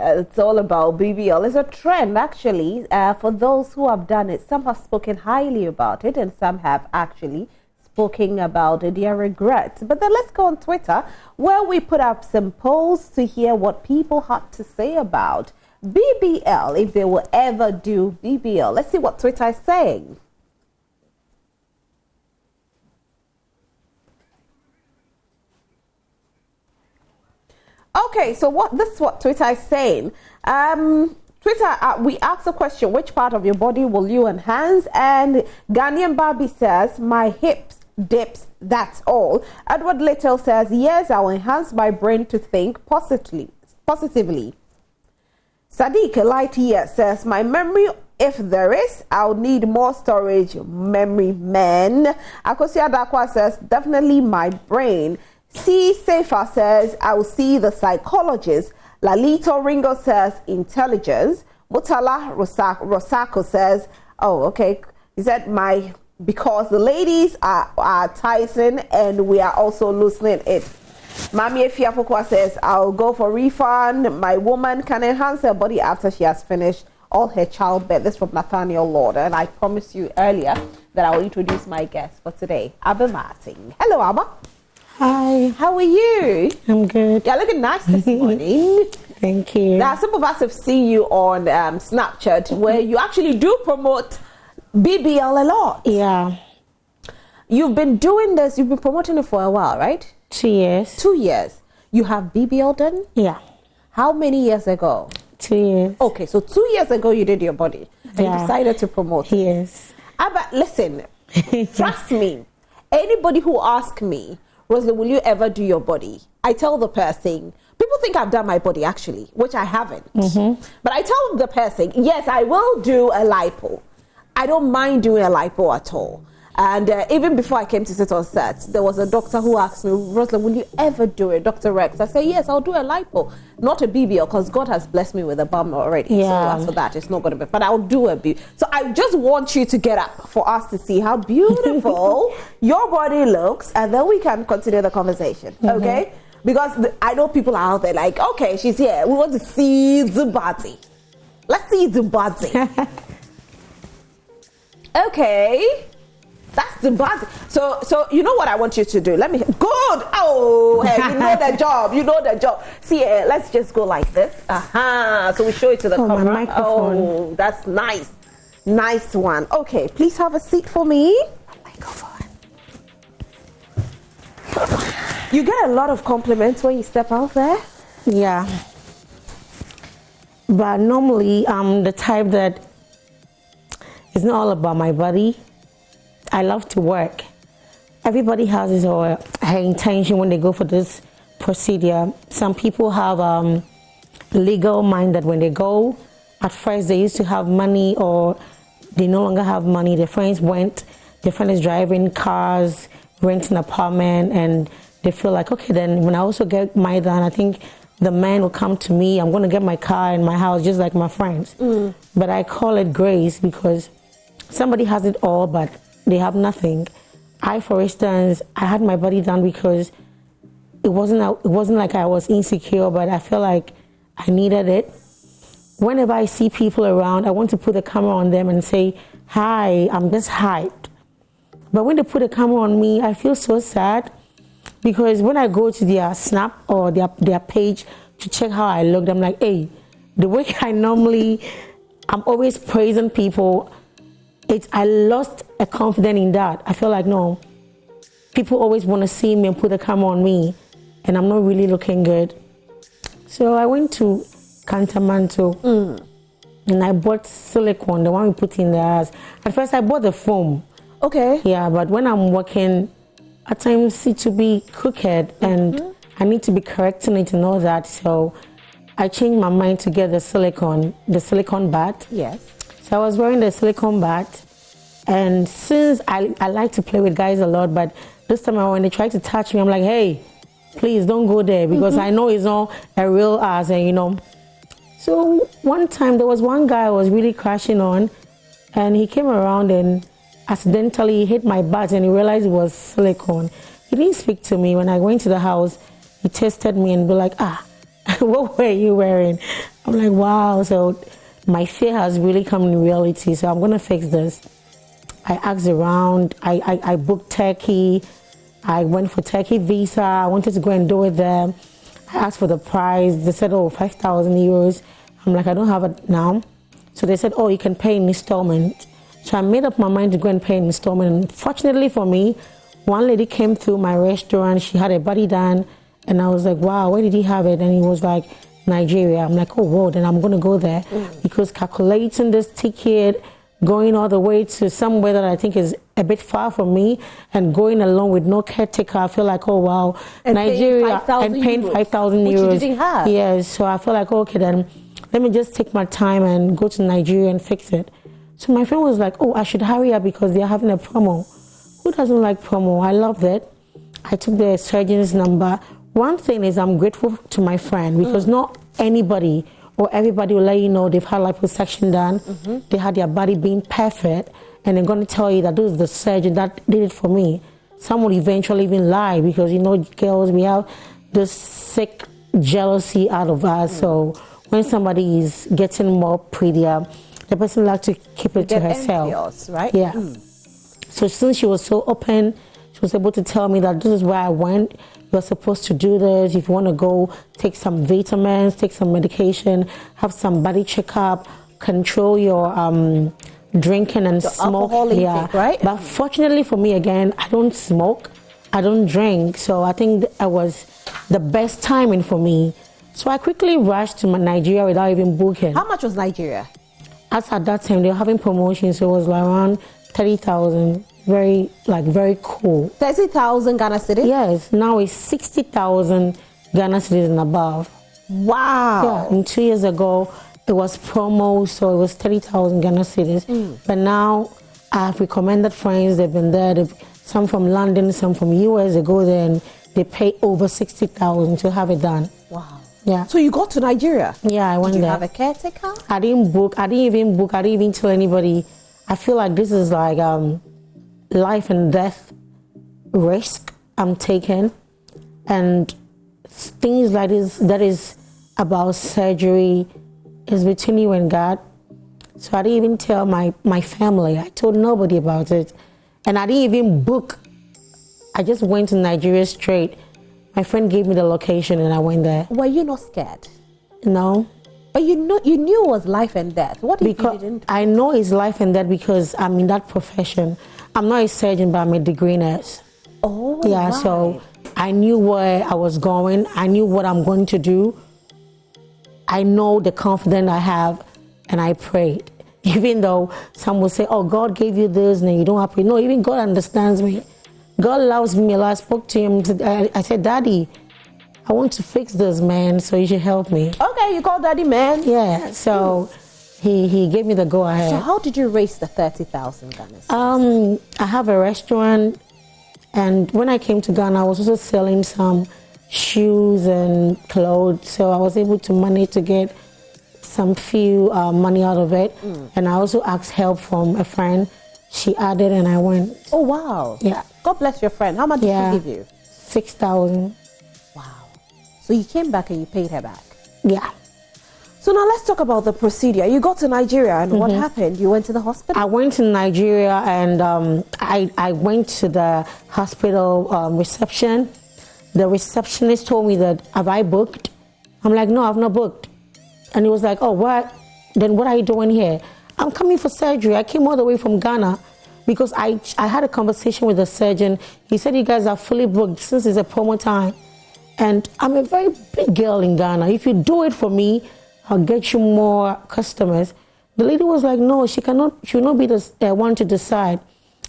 it's all about BBL. It's a trend, actually, for those who have done it. Some have spoken highly about it, and some have actually spoken about their regrets. But then let's go on Twitter, where we put up some polls to hear what people had to say about BBL, if they will ever do BBL. Let's see what Twitter is saying. Okay, so this is what Twitter is saying. Twitter, we asked the question, which part of your body will you enhance? And Ghanaian Barbie says, my hips, dips, that's all. Edward Little says, yes, I'll enhance my brain to think positively. Sadiq Lightyear says, my memory, if there is, I'll need more storage memory, man. Akosia Dakwa says, definitely my brain. C. Safer says, I will see the psychologist. Lalito Ringo says, intelligence. Mutala Rosako says, oh, okay. He said, because the ladies are Tyson and we are also loosening it. Mami Efiapokwa says, I'll go for refund. My woman can enhance her body after she has finished all her childbirth. This is from Nathaniel Lord. And I promised you earlier that I will introduce my guest for today, Abba Martin. Hello, Abba. Hi. How are you? I'm good. You're looking nice this morning. Thank you. Now, some of us have seen you on Snapchat, where you actually do promote BBL a lot. Yeah. You've been doing this, you've been promoting it for a while, right? 2 years. 2 years. You have BBL done? Yeah. How many years ago? 2 years. Okay, so 2 years ago you did your body and you decided to promote it. Yes. But listen, trust me, anybody who asks me, Rosalie, will you ever do your body? I tell the person, people think I've done my body actually, which I haven't. But I tell the person, yes, I will do a lipo. I don't mind doing a lipo at all. And even before I came to sit on set, there was a doctor who asked me, Rosalie, will you ever do it, Dr. Rex? I said, yes, I'll do a lipo. Not a BBL, because God has blessed me with a bum already. Yeah. So as for that, it's not going to be. But I'll do a BBL. So I just want you to get up for us to see how beautiful your body looks, and then we can continue the conversation, okay? Because I know people are out there like, okay, she's here. We want to see the body. Let's see the body. Okay. That's the body. So you know what I want you to do? Let me. Good. Oh, hey, you know the job. You know the job. See, let's just go like this. So we show it to the camera. My microphone. Oh, that's nice. Nice one. Okay, please have a seat for me. Microphone. You get a lot of compliments when you step out there. Yeah. But normally, I'm the type that it's not all about my body. I love to work. Everybody has his or her intention when they go for this procedure. Some people have legal mind that when they go, at first they used to have money or they no longer have money. Their friends went, their friend is driving cars, renting an apartment, and they feel like, okay, then when I also get my done, I think the man will come to me. I'm going to get my car and my house just like my friends. But I call it grace because somebody has it all, but they have nothing. For instance, I had my body done because it wasn't like I was insecure, but I felt like I needed it. Whenever I see people around, I want to put the camera on them and say, hi, I'm just hyped. But when they put a camera on me, I feel so sad because when I go to their Snap or their page to check how I looked, I'm like, hey, the way I'm always praising people. I lost a confidence in that. I feel like, no, people always want to see me and put the camera on me, and I'm not really looking good. So I went to Cantamanto, and I bought silicone, the one we put in the ass. At first, I bought the foam. Okay. Yeah, but when I'm working, at times it to be crooked, and I need to be correcting it and all that. So I changed my mind to get the silicone bat. Yes. So I was wearing the silicone bat, and since I like to play with guys a lot, but this time when they try to touch me, I'm like, hey, please don't go there because I know it's not a real ass, and you know. So one time there was one guy I was really crashing on, and he came around and accidentally hit my butt, and he realized it was silicone. He didn't speak to me. When I went to the house, he tested me and be like, what were you wearing? I'm like, wow. So my fear has really come in reality. So I'm going to fix this. I asked around. I booked Turkey. I went for Turkey visa. I wanted to go and do it there. I asked for the price. They said, oh, 5,000 euros. I'm like, I don't have it now. So they said, oh, you can pay in installment. So I made up my mind to go and pay in installment. And fortunately for me, one lady came through my restaurant. She had a body done. And I was like, wow, where did he have it? And he was like, Nigeria. I'm like, oh, whoa, then I'm going to go there. Because calculating this ticket, going all the way to somewhere that I think is a bit far from me, and going along with no caretaker, I feel like, oh, wow, and Nigeria, and paying 5,000 euros. Which you didn't have. Yes, so I feel like, okay, then let me just take my time and go to Nigeria and fix it. So my friend was like, oh, I should hurry up because they're having a promo. Who doesn't like promo? I loved it. I took the surgeon's number. One thing is I'm grateful to my friend because not anybody or everybody will let you know they've had liposuction done. They had their body being perfect, and they're going to tell you that this is the surgeon that did it for me. Some would eventually even lie because, you know, girls, we have this sick jealousy out of us. So when somebody is getting more prettier, the person likes to keep it to herself. Envious, right? Yeah. So since she was so open, she was able to tell me that this is where I went. You're supposed to do this. If you want to go, take some vitamins, take some medication, have some body checkup, control your drinking and smoke. Intake, right? But fortunately for me, again, I don't smoke, I don't drink. So I think that was the best timing for me. So I quickly rushed to Nigeria without even booking. How much was Nigeria? As at that time, they were having promotions, so it was like around 30,000. Very cool. 30,000 Ghana cedis? Yes, now it's 60,000 Ghana cedis and above. Wow. Yeah, and 2 years ago, it was promo, so it was 30,000 Ghana cedis. But now, I have recommended friends, they've been there, some from London, some from US, they go there and they pay over 60,000 to have it done. Wow. Yeah. So you got to Nigeria? Yeah, I went there. Did you have a caretaker? I didn't book, I didn't even tell anybody. I feel like this is like life and death risk I'm taking, and things like this that is about surgery is between you and God. So I didn't even tell my family. I told nobody about it, and I didn't even book. I just went to Nigeria straight. My friend gave me the location and I went there. Were you not scared? No. But you knew it was life and death. What if you didn't? I know it's life and death because I'm in that profession. I'm not a surgeon, but I'm a degree nurse. Oh, yeah. Right. So I knew where I was going. I knew what I'm going to do. I know the confidence I have, and I prayed. Even though some will say, "Oh, God gave you this, and you don't have to." No, even God understands me. God loves me a lot. I spoke to him. I said, "Daddy, I want to fix this, man. So you should help me." Okay, you called Daddy, man. Yeah. So. He gave me the go ahead. So how did you raise the 30,000 Ghana? I have a restaurant, and when I came to Ghana, I was also selling some shoes and clothes. So I was able to manage to get some few money out of it. And I also asked help from a friend. She added, and I went. Oh wow! Yeah. God bless your friend. How much did she give you? 6,000. Wow. So you came back and you paid her back. Yeah. So now let's talk about the procedure. You got to Nigeria and what happened? You went to the hospital? I went to Nigeria and I went to the hospital reception. The receptionist told me that, have I booked? I'm like, no, I've not booked. And he was like, oh, what? Then what are you doing here? I'm coming for surgery. I came all the way from Ghana because I had a conversation with the surgeon. He said, you guys are fully booked since it's a promo time. And I'm a very big girl in Ghana. If you do it for me, I'll get you more customers. The lady was like, no, she will not be the one to decide.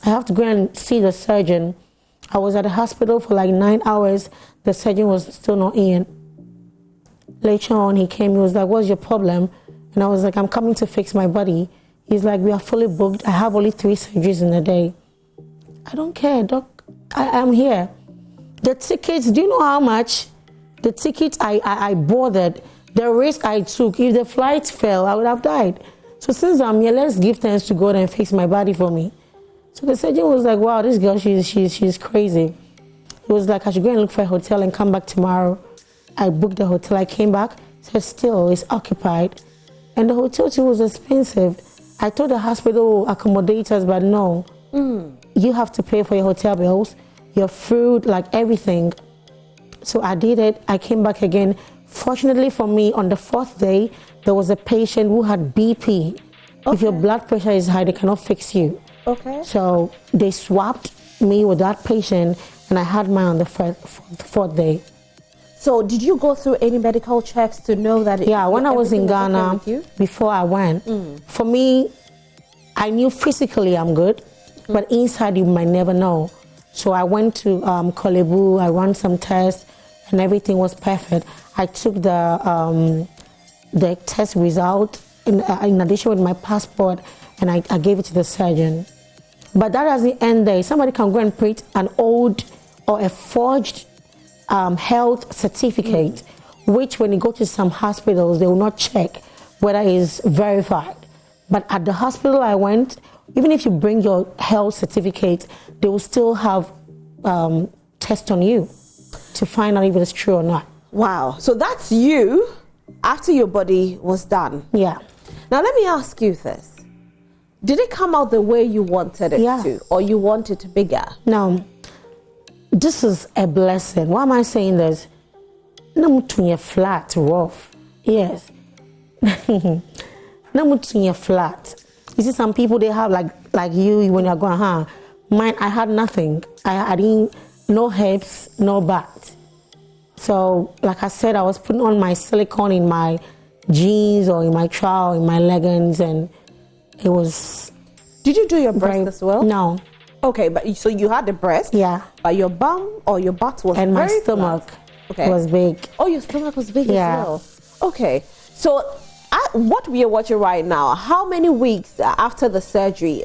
I have to go and see the surgeon. I was at the hospital for like 9 hours. The surgeon was still not in. Later on, he came, he was like, what's your problem? And I was like, I'm coming to fix my body. He's like, we are fully booked. I have only 3 surgeries in a day. I don't care, doc. I'm here. The tickets, do you know how much? The tickets I boarded. The risk I took, if the flight fell, I would have died. So since I'm here, let's give thanks to God and fix my body for me. So the surgeon was like, wow, this girl, she's crazy. He was like, I should go and look for a hotel and come back tomorrow. I booked the hotel. I came back. So still, it's occupied. And the hotel too was expensive. I told the hospital accommodate us, but no. You have to pay for your hotel bills, your food, like everything. So I did it. I came back again. Fortunately for me, on the 4th day, there was a patient who had BP. If your blood pressure is high, they cannot fix you. Okay. So they swapped me with that patient, and I had mine on the 4th day. So did you go through any medical checks to know that? Yeah, when I was in Ghana, before I went, for me, I knew physically I'm good, but inside you might never know. So I went to Kolebu, I ran some tests, and everything was perfect. I took the test result in addition with my passport, and I gave it to the surgeon. But that doesn't end there. Somebody can go and print an old or a forged health certificate, which when you go to some hospitals, they will not check whether it's verified. But at the hospital I went, even if you bring your health certificate, they will still have tests on you to find out if it's true or not. Wow. So that's you after your body was done. Yeah. Now let me ask you this. Did it come out the way you wanted it to, or you wanted it bigger? No. This is a blessing. Why am I saying this? Namutunya flat, rough. Yes. Namutunya flat. You see, some people, they have like you when you're going, Mine, I had nothing. I didn't, no hips, no back. So, like I said, I was putting on my silicone in my jeans or in my trowel, in my leggings, and it was. Did you do your breast as well? No. Okay, but so you had the breast. Yeah. But your bum or your butt was and very my stomach flat. was big. Oh, your stomach was big as well. Okay, so what we are watching right now, how many weeks after the surgery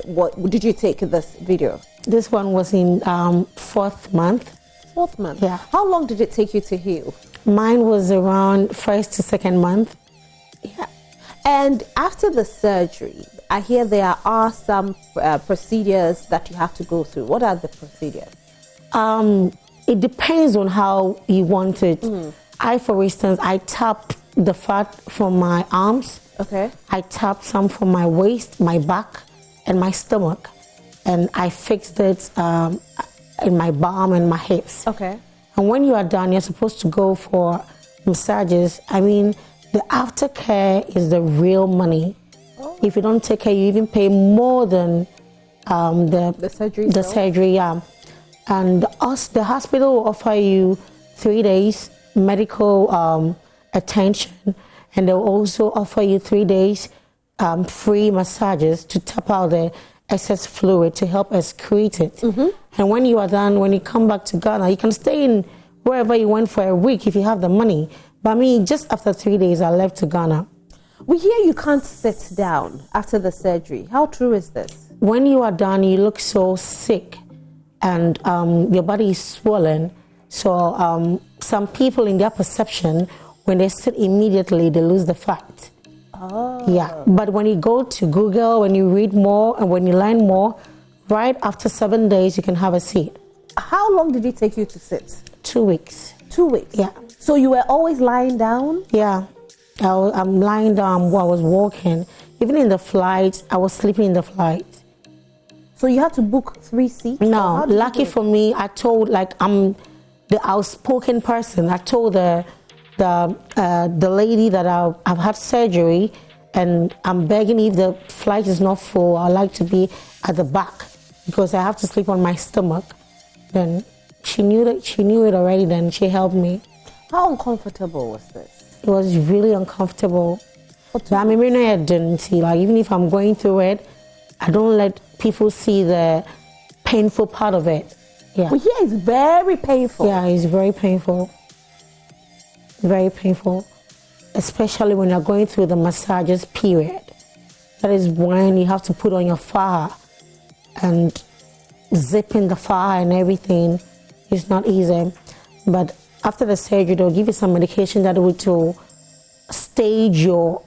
did you take this video? This one was in 4th month. 4th month? Yeah. How long did it take you to heal? Mine was around 1st to 2nd month. Yeah. And after the surgery, I hear there are some procedures that you have to go through. What are the procedures? It depends on how you want it. I, for instance, I tapped the fat from my arms. Okay. I tapped some from my waist, my back, and my stomach. And I fixed it in my bum and my hips. Okay. And when you are done, you're supposed to go for massages. I mean, the aftercare is the real money. Oh. If you don't take care, you even pay more than the surgery. The surgery, yeah. And the hospital will offer you 3 days medical attention, and they'll also offer you 3 days free massages to tap out the excess fluid to help excrete it. And when you are done, when you come back to Ghana, you can stay in wherever you went for a week if you have the money. But me, just after 3 days, I left to Ghana. We hear you can't sit down after the surgery. How true is this? When you are done, you look so sick and your body is swollen. So some people, in their perception, when they sit immediately, they lose the fat. Oh. Yeah, but when you go to Google, when you read more and when you learn more, right after 7 days, you can have a seat. How long did it take you to sit? 2 weeks. 2 weeks? Yeah. So you were always lying down? Yeah, I'm lying down while I was walking. Even in the flight, I was sleeping in the flight. So you had to book 3 seats? No, lucky for me, I told, I'm the outspoken person. I told the lady that I've had surgery and I'm begging if the flight is not full, I'd like to be at the back because I have to sleep on my stomach. Then she knew it already, then she helped me. How uncomfortable was this? It was really uncomfortable. I mean, even if I'm going through it, I don't let people see the painful part of it. Yeah. Well, here it's very painful. Yeah, it's very painful. Very painful, especially when you're going through the massages period. That is when you have to put on your faja and zip in the faja and everything. It's not easy. But after the surgery, they'll give you some medication that will stage your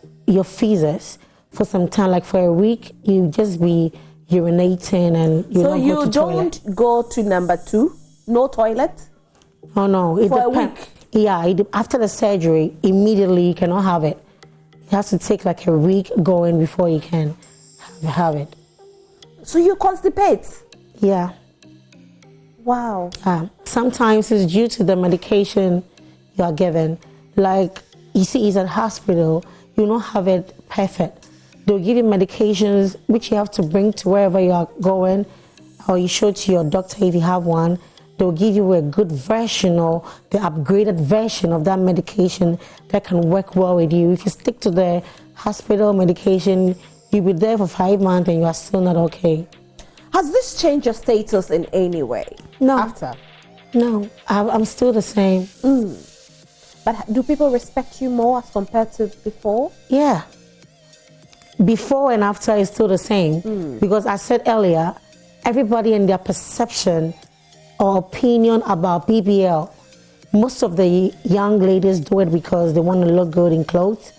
feces for some time. Like for a week, you just be urinating and you don't go to toilet. So you don't go to number 2? No toilet? Oh no, for a week? Yeah, after the surgery, immediately you cannot have it. It has to take like a week going before you can have it. So you constipate? Yeah. Wow. Sometimes it's due to the medication you are given. Like, you see, it's at hospital, you don't have it perfect. They'll give you medications which you have to bring to wherever you are going, or you show to your doctor if you have one. They'll give you a good version or the upgraded version of that medication that can work well with you. If you stick to the hospital medication, you'll be there for 5 months and you are still not okay. Has this changed your status in any way? No. After? No, I'm still the same. But do people respect you more as compared to before? Yeah. Before and after is still the same. Because I said earlier, everybody and their perception or opinion about BBL, most of the young ladies do it because they want to look good in clothes.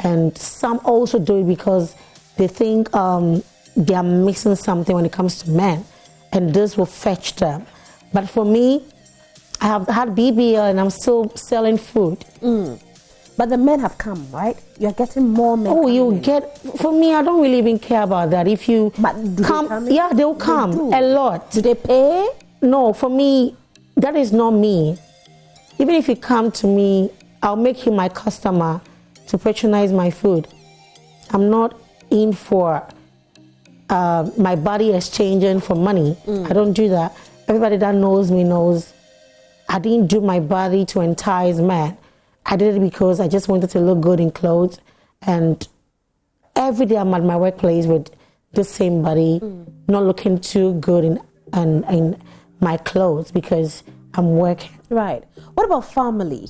And some also do it because they think they are missing something when it comes to men. And this will fetch them. But for me, I have had BBL and I'm still selling food. But the men have come, right? You're getting more men. Oh, you in. get, for me, I don't really even care about that. If you But do come, they come in? yeah, they'll come They a lot. Do they pay? No, for me, that is not me. Even if you come to me, I'll make you my customer to patronize my food. I'm not in for my body exchanging for money. I don't do that. Everybody that knows me knows I didn't do my body to entice men. I did it because I just wanted to look good in clothes. And every day I'm at my workplace with the same body, not looking too good in my clothes because I'm working. Right. What about family?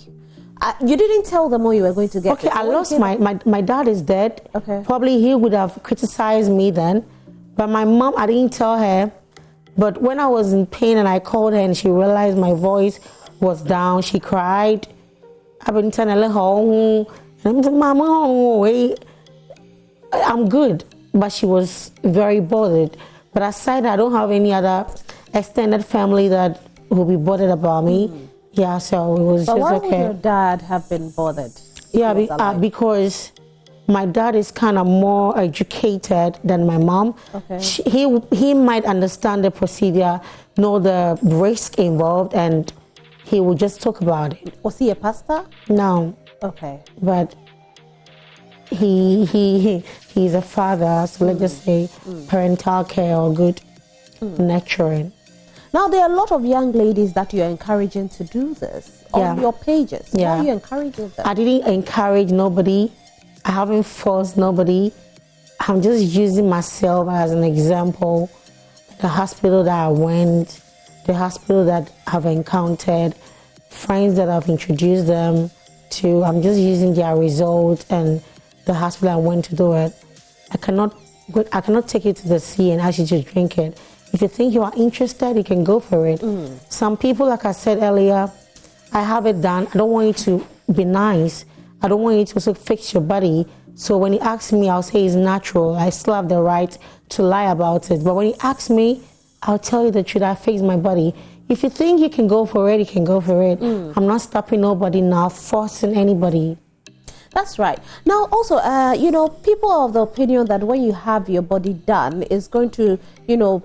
You didn't tell them what you were going to get. Okay, I lost my dad is dead. Okay. Probably he would have criticized me then. But my mom, I didn't tell her. But when I was in pain and I called her and she realized my voice was down, she cried. I've been telling her home. And I'm like, Mama, I'm good. But she was very bothered. But aside, I don't have any other extended family that will be bothered about me. Yeah, so it was But just why okay. would your dad have been bothered? Yeah, because my dad is kind of more educated than my mom. Okay. He might understand the procedure, know the risk involved, and he will just talk about it. Was he a pastor? No, Okay. but he's a father, so let's just say parental care or good nurturing. Now, there are a lot of young ladies that you're encouraging to do this on your pages. Yeah. Why are you encouraging them? I didn't encourage nobody. I haven't forced nobody. I'm just using myself as an example. The hospital that I went, the hospital that I've encountered, friends that I've introduced them to. I'm just using their results and the hospital I went to do it. I cannot take you to the sea and ask you to drink it. If you think you are interested, you can go for it. Some people, like I said earlier, I have it done. I don't want you to be nice. I don't want you to also fix your body. So when you ask me, I'll say it's natural. I still have the right to lie about it. But when you ask me, I'll tell you the truth. I fix my body. If you think you can go for it, you can go for it. I'm not stopping nobody now, forcing anybody. That's right. Now, also, people are of the opinion that when you have your body done, it's going to,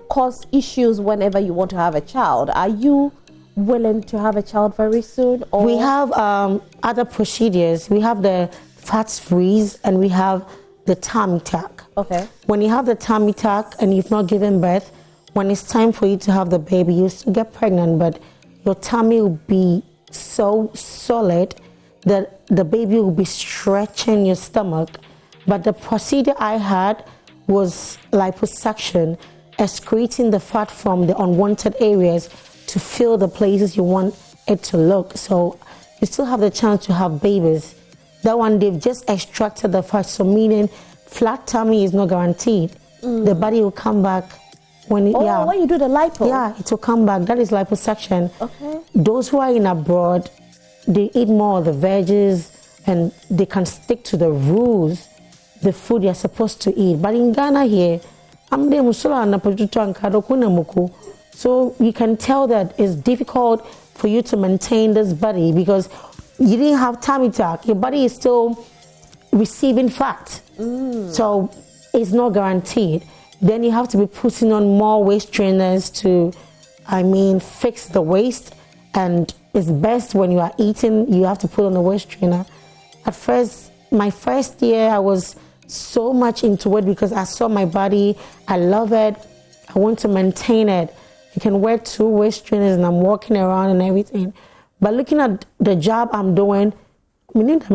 cause issues whenever you want to have a child. Are you willing to have a child very soon? Or? We have other procedures. We have the fat freeze and we have the tummy tuck. Okay. When you have the tummy tuck and you've not given birth, when it's time for you to have the baby, you still get pregnant, but your tummy will be so solid that the baby will be stretching your stomach. But the procedure I had was liposuction, excreting the fat from the unwanted areas to fill the places you want it to look. So you still have the chance to have babies. That one, they've just extracted the fat, so meaning flat tummy is not guaranteed. The body will come back when when you do the lipo? Yeah, it will come back. That is liposuction. Okay. Those who are in abroad, they eat more of the veggies and they can stick to the rules, the food you're supposed to eat. But in Ghana here, so you can tell that it's difficult for you to maintain this body because you didn't have tummy tuck. Your body is still receiving fat. So it's not guaranteed. Then you have to be putting on more waist trainers to, fix the waist. And it's best when you are eating, you have to put on a waist trainer. At first, my first year, I was so much into it because I saw my body. I love it. I want to maintain it. I can wear 2 waist trainers and I'm walking around and everything. But looking at the job I'm doing, normally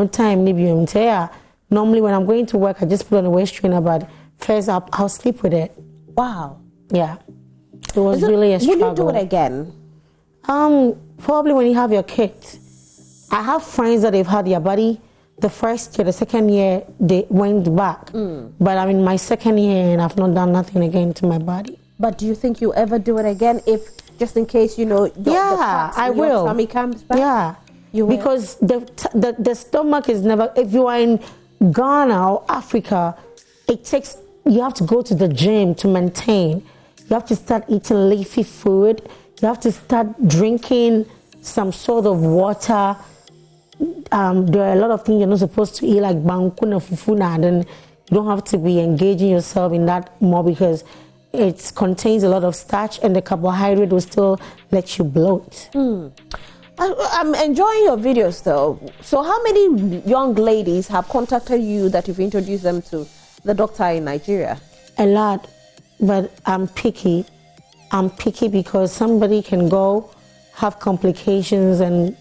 when I'm going to work, I just put on a waist trainer, but first I'll sleep with it. Wow. Yeah. It was really a struggle. Would you do it again? Probably when you have your kids. I have friends that they've had their body. The first year, the second year, they went back. But I'm in my second year and I've not done nothing again to my body. But do you think you'll ever do it again if, just in case, the I will. Your tummy comes back? Yeah. You will? Because the stomach is never, if you are in Ghana or Africa, you have to go to the gym to maintain. You have to start eating leafy food. You have to start drinking some sort of water. There are a lot of things you're not supposed to eat, like bankuna fufuna, and you don't have to be engaging yourself in that more because it contains a lot of starch and the carbohydrate will still let you bloat. I'm enjoying your videos though. So how many young ladies have contacted you that you've introduced them to the doctor in Nigeria? A lot, but I'm picky. I'm picky because somebody can go have complications and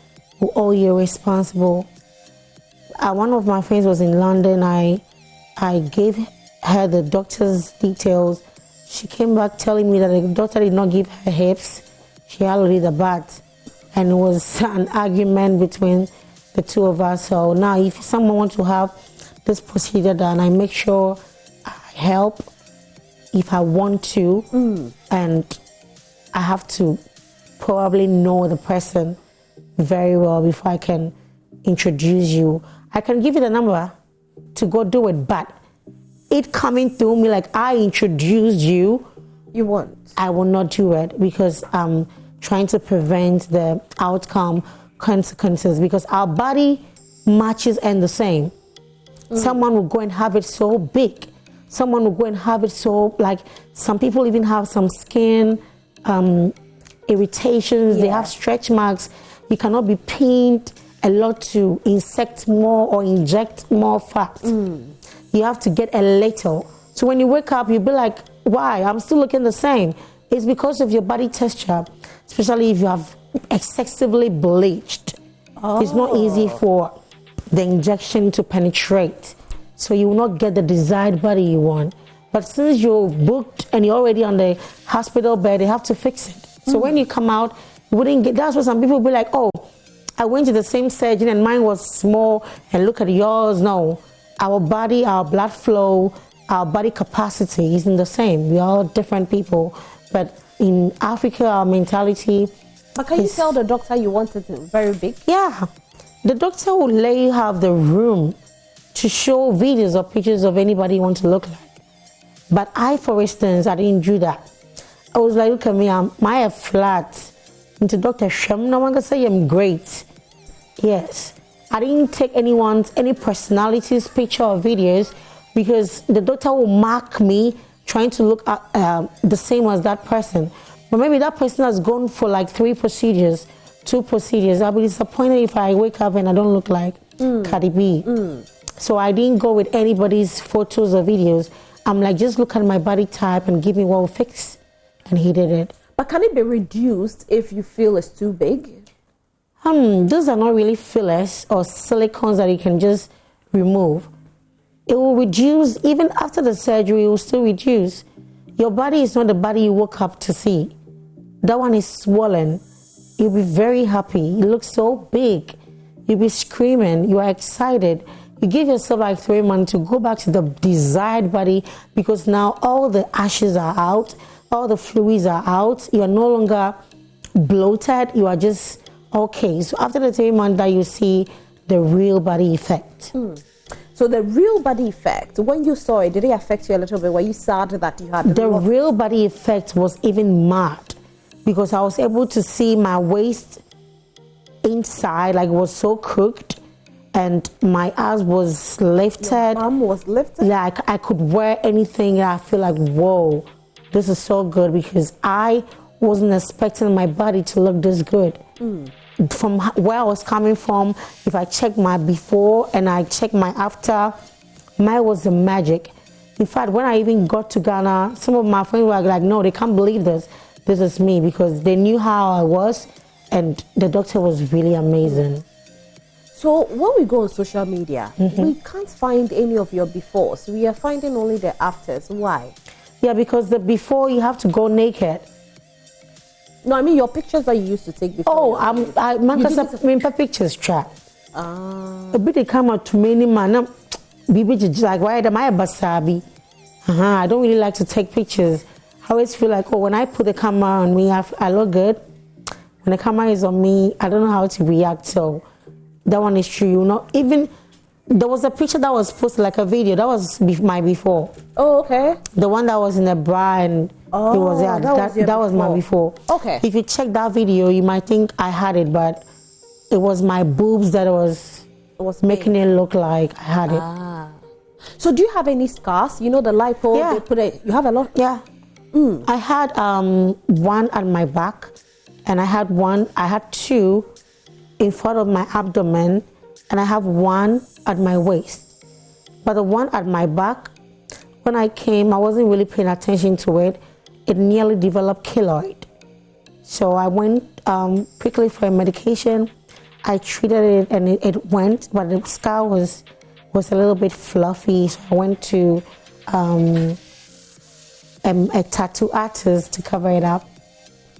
oh, you're responsible. One of my friends was in London. I gave her the doctor's details. She came back telling me that the doctor did not give her hips. She had already the butt. And it was an argument between the two of us. So now if someone wants to have this procedure done, I make sure I help if I want to. And I have to probably know the person very well before I can introduce you. I can give you the number to go do it, but it coming through me like I introduced you, you won't. I will not do it because I'm trying to prevent the outcome consequences because our body matches and the same. Someone will go and have it so big. Someone will go and have it so, like some people even have some skin irritations. They have stretch marks. You cannot be pinned a lot to insect more or inject more fat. You have to get a little. So when you wake up, you'll be like, why? I'm still looking the same. It's because of your body texture, especially if you have excessively bleached. It's not easy for the injection to penetrate. So you will not get the desired body you want. But since you're booked and you're already on the hospital bed, they have to fix it. So when you come out, you wouldn't get, that's what some people will be like, oh, I went to the same surgeon and mine was small and look at yours. No, our body, our blood flow, our body capacity isn't the same. We're all different people. But in Africa, our mentality. But can you tell the doctor you want it very big? Yeah. The doctor will let you have the room to show videos or pictures of anybody you want to look like. But I, for instance, I didn't do that. I was like, look at me, I'm flat. And to Dr. Shem, no one can say I'm great. Yes. I didn't take any personality's picture or videos because the doctor will mark me trying to look at, the same as that person. But maybe that person has gone for like 2 procedures. I'll be disappointed if I wake up and I don't look like Cardi B. So I didn't go with anybody's photos or videos. I'm like, just look at my body type and give me what will fix. And he did it. But can it be reduced if you feel it's too big? Those are not really fillers or silicones that you can just remove. It will reduce, even after the surgery, it will still reduce. Your body is not the body you woke up to see. That one is swollen. You'll be very happy. You look so big. You'll be screaming. You are excited. You give yourself like 3 months to go back to the desired body because now all the ashes are out. All the fluids are out. You are no longer bloated. You are just okay. So after the 3 months that you see the real body effect. So the real body effect, when you saw it, did it affect you a little bit? Were you sad that you had the real body effect was even mad because I was able to see my waist inside, like it was so crooked, and my ass was lifted. Your bum was lifted? Yeah, I could wear anything, and I feel like, whoa, this is so good, because I wasn't expecting my body to look this good. From where I was coming from, if I check my before and I check my after, mine was the magic. In fact, when I even got to Ghana, some of my friends were like, no, they can't believe this. This is me, because they knew how I was, and the doctor was really amazing. So when we go on social media, we can't find any of your befores. We are finding only the afters. Why? Yeah, because the before, you have to go naked. No, I mean your pictures that you used to take before. Oh, I'm pictures track. A bit they come out to many man. Bibi just like, why am I a basabi? I don't really like to take pictures. I always feel like, oh, when I put the camera on me, I look good. When the camera is on me, I don't know how to react. So that one is true. You know, even there was a picture that was posted, like a video. That was my before. Oh, okay. The one that was in the bra and it was, yeah, that was my before. Okay. If you check that video, you might think I had it, but it was my boobs that was making it look like I had it. So do you have any scars? You know the lipo, Yeah. they put it, you have a lot? Yeah. I had one at my back, and I had two in front of my abdomen, and I have one at my waist. But the one at my back, when I came, I wasn't really paying attention to it. It nearly developed keloid. So I went quickly for a medication. I treated it, and it went, but the scar was a little bit fluffy. So I went to a tattoo artist to cover it up.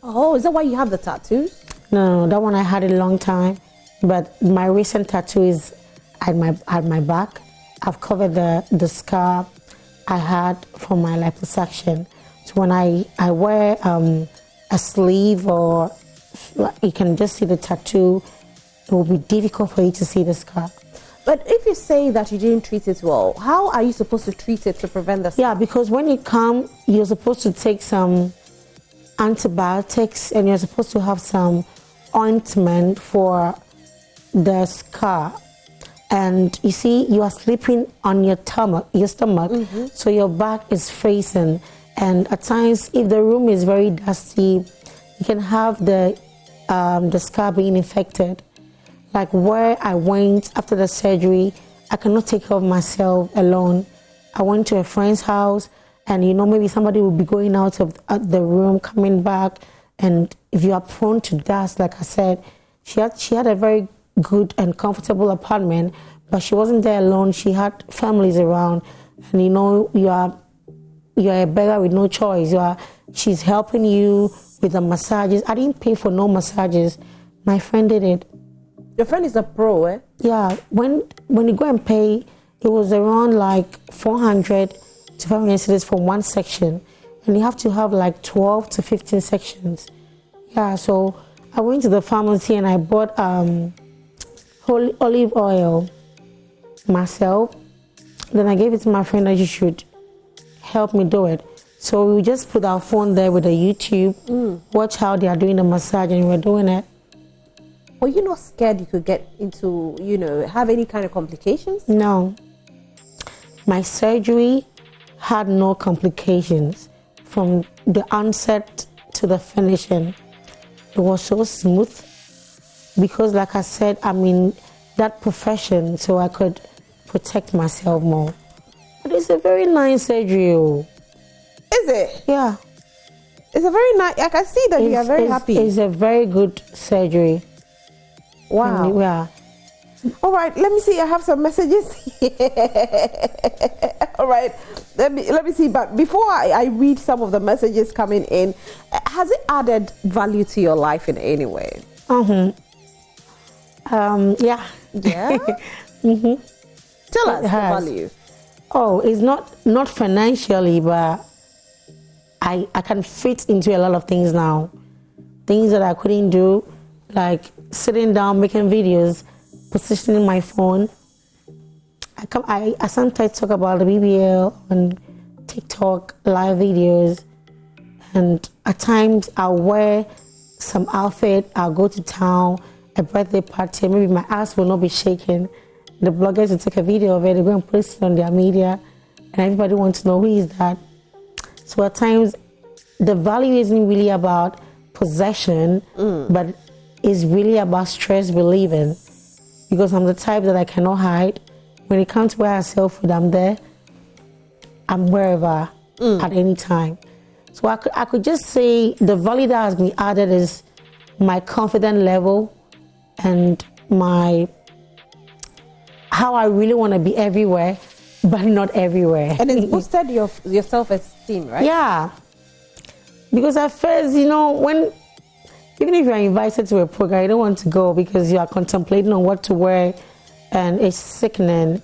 Oh, is that why you have the tattoos? No, that one I had a long time. But my recent tattoo is at my back. I've covered the scar I had from my liposuction. So when I wear a sleeve, or you can just see the tattoo, it will be difficult for you to see the scar. But if you say that you didn't treat it well, how are you supposed to treat it to prevent the scar? Yeah, because when you come, you're supposed to take some antibiotics, and you're supposed to have some ointment for the scar. And you see, you are sleeping on your stomach, so your back is facing. And at times, if the room is very dusty, you can have the scar being infected. Like where I went after the surgery, I cannot take care of myself alone. I went to a friend's house, and maybe somebody will be going out of the room, coming back, and if you are prone to dust, like I said, she had a very good and comfortable apartment, but she wasn't there alone. She had families around, and you are a beggar with no choice. She's helping you with the massages. I didn't pay for no massages. My friend did it. Your friend is a pro, eh? Yeah. When you go and pay, it was around like 400 to 500 cedis for one section, and you have to have like 12 to 15 sections. Yeah. So I went to the pharmacy and I bought olive oil myself. Then I gave it to my friend that she should help me do it. So we just put our phone there with the YouTube, watch how they are doing the massage, and we're doing it. Were you not scared you could get into, have any kind of complications? No. My surgery had no complications from the onset to the finishing. It was so smooth because, like I said, I'm in that profession, so I could protect myself more. But it's a very nice surgery. Is it? Yeah. It's a very nice, I can see that you are very happy. It's a very good surgery. Wow. Yeah. All right, let me see. I have some messages here. All right, let me see. But before I read some of the messages coming in, has it added value to your life in any way? Yeah. Yeah. Tell us the value. Oh, it's not financially, but I can fit into a lot of things now. Things that I couldn't do, like sitting down, making videos, positioning my phone. I sometimes talk about the BBL on TikTok, live videos, and at times I'll wear some outfit, I'll go to town a birthday party, maybe my ass will not be shaking. The bloggers will take a video of it, they go and post it on their media, and everybody wants to know who is that. So at times, the value isn't really about possession, but it's really about stress relieving. Because I'm the type that I cannot hide. When it comes to where I sell food, I'm there. I'm wherever at any time. So I could just say the value that has been added is my confidence level and how I really want to be everywhere, but not everywhere. And it's boosted your self-esteem, right? Yeah. Because at first, even if you're invited to a program, you don't want to go because you are contemplating on what to wear and it's sickening.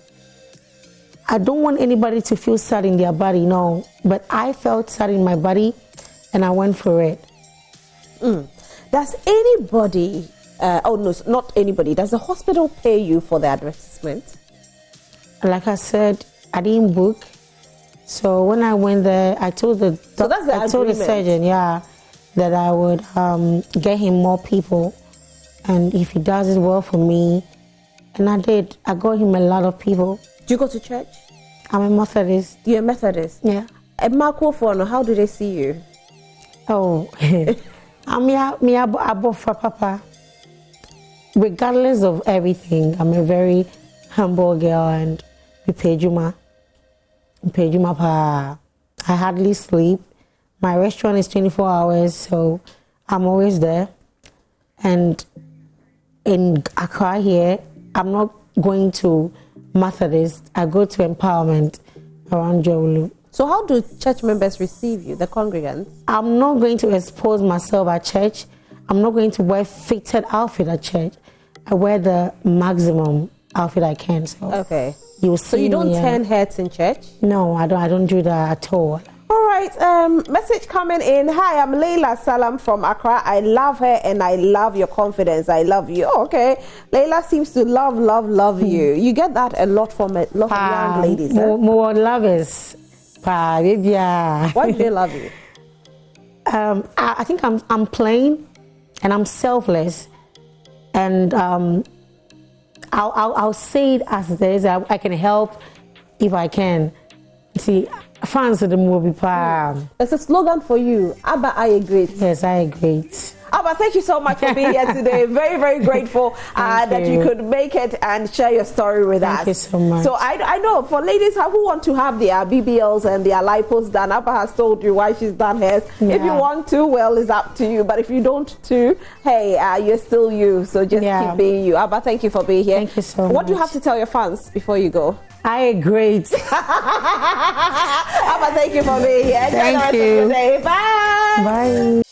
I don't want anybody to feel sad in their body, no. But I felt sad in my body and I went for it. Does anybody, not anybody, does the hospital pay you for the advertisement? Like I said, I didn't book. So when I went there, I told the surgeon, that I would get him more people. And if he does it well for me, and I did, I got him a lot of people. Do you go to church? I'm a Methodist. You're a Methodist? Yeah. At Marco, how do they see you? Oh, I'm Abba for Papa. Regardless of everything, I'm a very humble girl and we pay Juma. I hardly sleep. My restaurant is 24 hours, so I'm always there. And in Accra here, I'm not going to Methodist. I go to Empowerment around Jowlu. So how do church members receive you, the congregants? I'm not going to expose myself at church. I'm not going to wear fitted outfit at church. I wear the maximum outfit I can. So okay. You'll see. So you don't turn heads in church? No, I don't do that at all. All right, message coming in. Hi, I'm Layla Salam from Accra. I love her and I love your confidence. I love you. Oh, okay. Layla seems to love you. You get that a lot from a lot of young ladies. More lovers. Why do they love you? I think I'm plain and I'm selfless. And I'll say it as it is. I can help if I can. See, fans of the movie. It's a slogan for you. Abba, I agree. Yes, I agree. Abba, thank you so much for being here today. Very, very grateful that you could make it and share your story with us. Thank you so much. So I know for ladies who want to have their BBLs and their lipos done, Abba has told you why she's done hers. Yeah. If you want to, well, it's up to you. But if you don't too, hey, you're still you. So just keep being you. Abba, thank you for being here. Thank you so much. What do you have to tell your fans before you go? I agree. Abba, thank you for being here. Thank you. Bye. Bye.